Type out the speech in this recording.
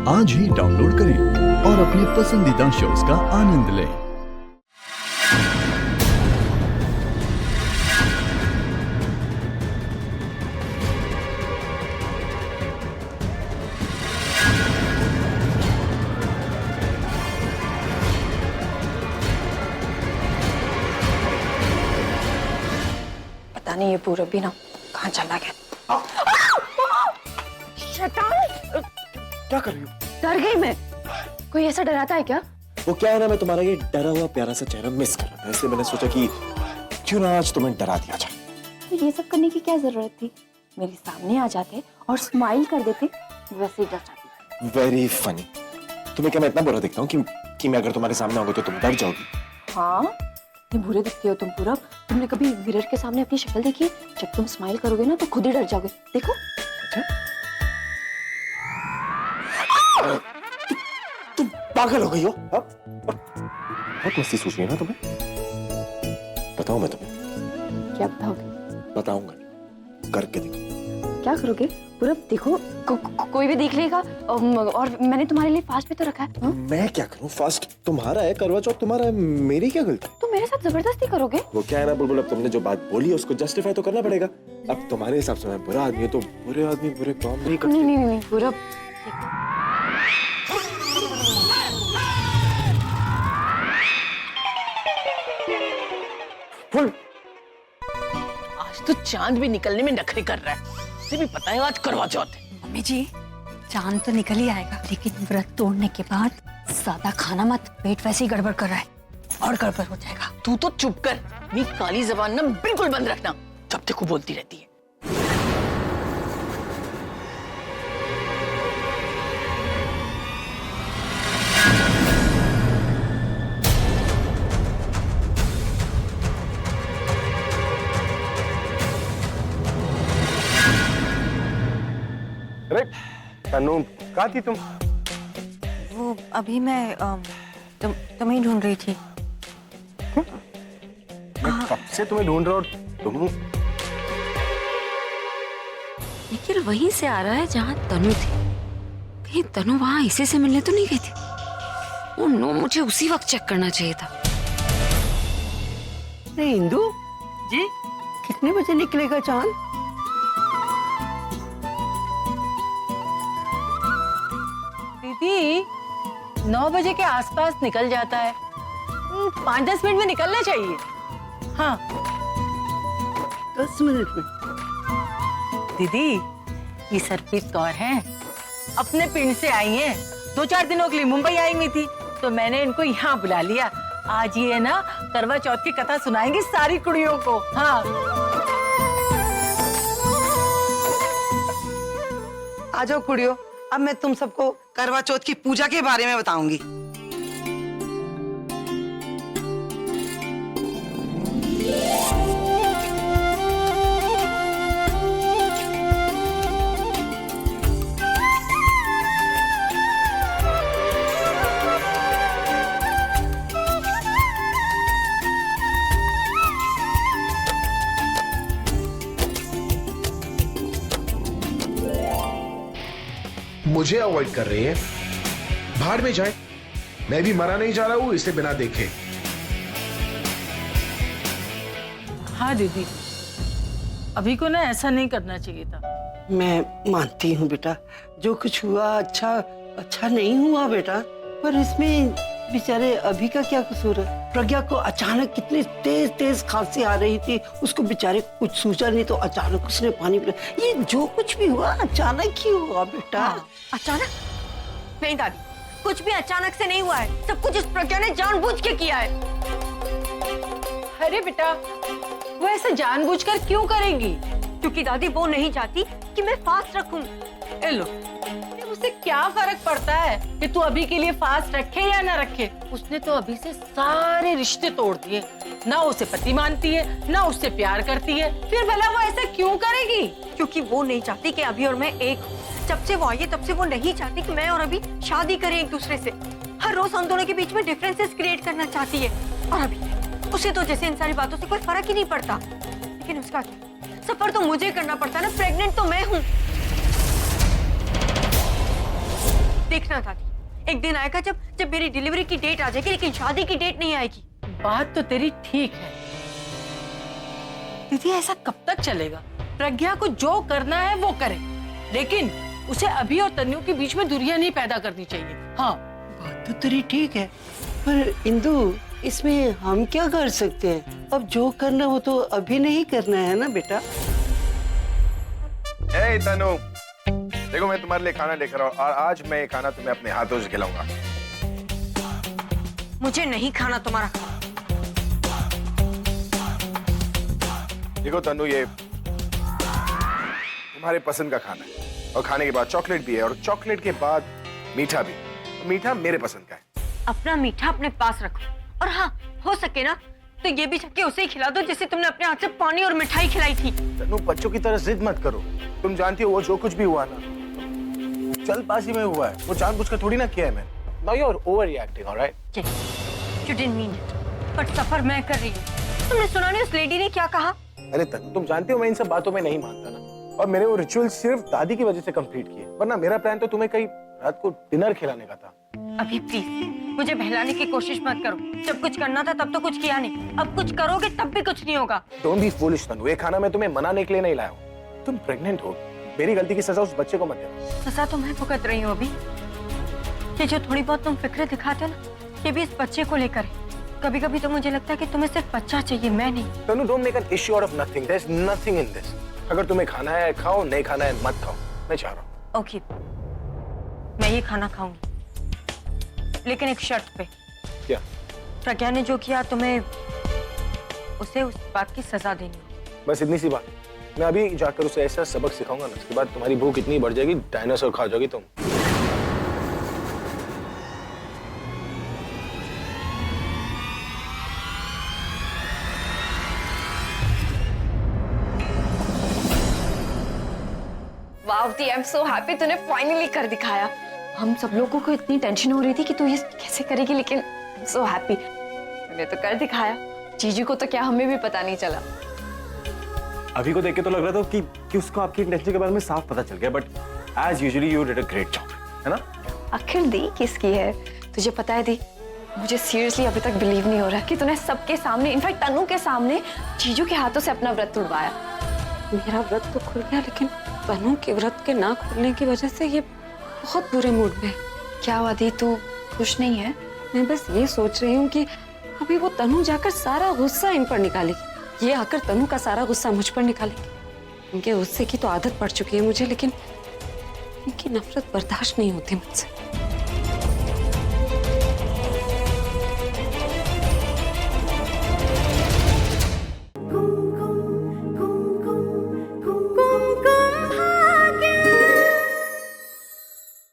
आज ही डाउनलोड करें और अपने पसंदीदा शोज का आनंद लें। पता नहीं ये पूरब भी ना कहाँ चला गया। शैतान! क्या कर रही हो? डर गई मैं। कोई ऐसा डराता है क्या? वो क्या है ना, मैं तुम्हारा ये डरा हुआ प्यारा सा चेहरा मिस कर रहा था, इसलिए मैंने सोचा कि क्यों ना आज तुम्हें डरा दिया जाए। तो ये सब करने की क्या जरूरत थी? मेरे सामने आ जाते और स्माइल कर देते, वैसे ही डर जाती। Very funny. तुम्हें क्या मैं इतना बुरा दिखता हूँ कि मैं अगर तुम्हारे सामने आऊंगा तो तुम डर जाओगी? हाँ, इतने बुरे दिखते हो तुम पूरब। तुमने कभी मिरर के सामने अपनी शक्ल देखी? जब तुम स्माइल करोगे ना तो खुद ही डर जाओगे। देखो। अच्छा? तुम पागल हो गई हो? अब बहुत मस्ती सूझ रही है ना तुम्हें? बताऊं मैं तुम्हें? क्या बताओगे? बताऊंगा, करके देखो। क्या करोगे? पूरब देखो, कोई भी देख लेगा। और मैंने तुम्हारे लिए फास्ट भी तो रखा है। हाँ? मैं क्या करूं? फास्ट तुम्हारा है, करवा चौथ तुम्हारा है, मेरी क्या गलती? तुम मेरे साथ जबरदस्ती करोगे? वो क्या है ना बुलबुल, अब तुमने जो बात बोली है उसको जस्टिफाई तो करना पड़ेगा। अब तुम्हारे हिसाब से मैं बुरा आदमी हूं तो बुरे आदमी बुरे काम नहीं करते। नहीं पूरब। आज तो चांद भी निकलने में नखरे कर रहा है। उसे भी पता है आज करवा चौथ है। मम्मी जी, चांद तो निकल ही आएगा, लेकिन व्रत तोड़ने के बाद ज्यादा खाना मत, पेट वैसे ही गड़बड़ कर रहा है और गड़बड़ हो जाएगा। तू तो चुप कर, मेरी काली जबान ना बिल्कुल बंद रखना, जब देखो बोलती रहती है। अरे तनु, कहाँ थी तुम? वो अभी मैं तुम्हें ढूंढ रही थी। मैं कब से तुम्हें ढूंढ रहा हूँ। तुम लेकिन वहीं से आ रहा है जहाँ तनु थी। कहीं तनु वहाँ इसी से मिलने तो नहीं गई थी? ओह नो, मुझे उसी वक्त चेक करना चाहिए था। नहीं इंदु जी, कितने बजे निकलेगा चांद? दीदी 9 बजे के आसपास निकल जाता है। 5-10 मिनट में निकलना चाहिए। हाँ 10 मिनट में। दीदी, ये सरप्रीत कौर है, अपने पिंड से आई हैं। 2-4 दिनों के लिए मुंबई आई हुई थी, तो मैंने इनको यहाँ बुला लिया। आज ये ना करवा चौथ की कथा सुनाएंगी सारी कुड़ियों को। हाँ आ जाओ कुड़ियों, अब मैं तुम सबको करवा चौथ की पूजा के बारे में बताऊंगी। मुझे अवॉइड कर रही है, भाड़ में जाए। मैं भी मरा नहीं जा रहा हूँ इसे बिना देखे। हाँ दीदी, अभी को ना ऐसा नहीं करना चाहिए था। मैं मानती हूँ बेटा, जो कुछ हुआ अच्छा नहीं हुआ बेटा, पर इसमें बेचारे अभी का क्या कसूर है? प्रज्ञा को अचानक कितनी तेज खांसी आ रही थी, उसको बेचारे कुछ सूझा नहीं तो अचानक उसने पानी पिलाया। ये जो कुछ भी हुआ अचानक ही हुआ बेटा। हाँ, अचानक? नहीं दादी, कुछ भी अचानक से नहीं हुआ है। सब कुछ इस प्रज्ञा ने जानबूझ के किया है। अरे बेटा, वो ऐसे जानबूझकर क्यों करेंगी? क्योंकि दादी वो नहीं चाहती कि मैं फास्ट रखूं। ए लो, उससे क्या फर्क पड़ता है कि तू अभी के लिए फास्ट रखे या ना रखे? उसने तो अभी से सारे रिश्ते तोड़ दिए। ना उसे पति मानती है, ना उससे प्यार करती है, फिर भला वो ऐसा क्यों करेगी? क्योंकि वो नहीं चाहती कि अभी और मैं एक हूं। जब से वो आई है तब से वो नहीं चाहती कि मैं और अभी शादी करें एक दूसरे से। हर रोज हम दोनों के बीच में डिफरेंसेस क्रिएट करना चाहती है। और अभी उसे तो जैसे इन सारी बातों से कोई फर्क ही नहीं पड़ता। लेकिन उसका क्या? सफर तो मुझे करना पड़ता है ना, प्रेग्नेंट तो मैं हूँ। देखना दादी, एक दिन आएगा जब मेरी डिलीवरी की डेट आ जाएगी, लेकिन शादी की डेट नहीं आएगी। बात तो तेरी ठीक है दीदी, ऐसा कब तक चलेगा? प्रज्ञा को जो करना है वो करे, लेकिन उसे अभी और तन्नू के बीच में दूरियां नहीं पैदा करनी चाहिए। हाँ, बात तो तेरी ठीक है, पर इंदु इसमें हम क्या कर सकते हैं? अब जो करना वो तो अभी नहीं करना है ना बेटा। ए तनु, देखो मैं तुम्हारे लिए खाना लेकर आऊं और आज मैं ये खाना तुम्हें अपने हाथों से खिलाऊंगा। मुझे नहीं खाना तुम्हारा खाना। देखो तनु, ये तुम्हारे पसंद का खाना है और खाने के बाद चॉकलेट भी है और चॉकलेट के बाद मीठा भी। मीठा मेरे पसंद का है। अपना मीठा अपने पास रखो, और हाँ, हो सके ना तो ये भी जाके उसे ही खिला दो जिसे तुमने अपने हाथ से पानी और मिठाई खिलाई थी। तनु, बच्चों की तरह जिद मत करो। तुम जानती हो वो जो कुछ भी हुआ ना, जल्दबाजी में हुआ है, वो जानबूझकर थोड़ी ना किया है मैंने। Now you're overreacting, all right? Yes, you didn't mean it, but सफर मैं कर रही हूँ। तुमने सुना नहीं उस लेडी ने क्या कहा? अरे तनु, तुम जानती हो मैं इन सब बातों में नहीं मानता ना, और मैंने वो रिचुअल सिर्फ दादी की वजह से कंप्लीट किए, वरना मेरा प्लान तो तुम्हें कहीं रात को डिनर खिलाने का था। अभी प्लीज मुझे बहलाने की कोशिश मत करो। जब कुछ करना था तब तो कुछ किया नहीं, अब कुछ करोगे तब भी कुछ नहीं होगा। Don't be foolish तनु, ये खाना मैं तुम्हें मनाने के लिए नहीं लाया हूँ। तुम प्रेग्नेंट हो, मेरी गलती की सजा उस बच्चे को मत देना। सजा तो मैं भुगत रही हूँ अभी। ये जो थोड़ी बहुत तुम फिक्र दिखाते हो ना, ये भी इस बच्चे को लेकर है। कभी कभी तो मुझे लगता है कि तुम्हें सिर्फ बच्चा चाहिए, मैं नहीं। तनु, don't make an issue out of nothing. There's nothing in this. अगर तुम्हें खाना है खाओ, नहीं खाना है मत खाओ, मैं चाह रहा हूँ। ओके, मैं ये खाना खाऊंगी, लेकिन एक शर्त पे। क्या? प्रज्ञा ने जो किया तुम्हें उसे उस बात की सजा देनी है। बस इतनी सी बात। मैं अभी जाकर उसे ऐसा सबक सिखाऊंगा ना, उसके बाद तुम्हारी भूख इतनी बढ़ जाएगी, डायनासोर खा जाओगी तुम। वाव दी, आई एम सो हैप्पी, तूने फाइनली कर दिखाया। हम सब लोगों को इतनी टेंशन हो रही थी कि तू ये कैसे करेगी, लेकिन आई एम सो हैप्पी, तूने तो कर दिखाया। जीजू को तो क्या, हमें भी पता नहीं चला। अभी को देख के तो लग रहा था कि उसको आपकी इंटेंशन के बारे में साफ पता चल गया, but as usually you did a great job, है ना? आखिर दी किसकी है? तुझे पता है दी, मुझे सीरियसली अभी तक बिलीव नहीं हो रहा कि तूने सबके सामने, इनफैक्ट तनु के सामने, जीजू के हाथों से अपना व्रत तोड़वाया। मेरा व्रत तो खुल गया, लेकिन तनु के व्रत के ना खुलने की वजह से ये बहुत बुरे मूड में। क्या हुआ दी, तू खुश नहीं है? मैं बस ये सोच रही हूँ कि अभी वो तनु जाकर सारा गुस्सा इन पर निकालेगी, ये आकर तनु का सारा गुस्सा मुझ पर निकालेगी। इनके गुस्से की तो आदत पड़ चुकी है मुझे, लेकिन इनकी नफरत बर्दाश्त नहीं होती मुझसे।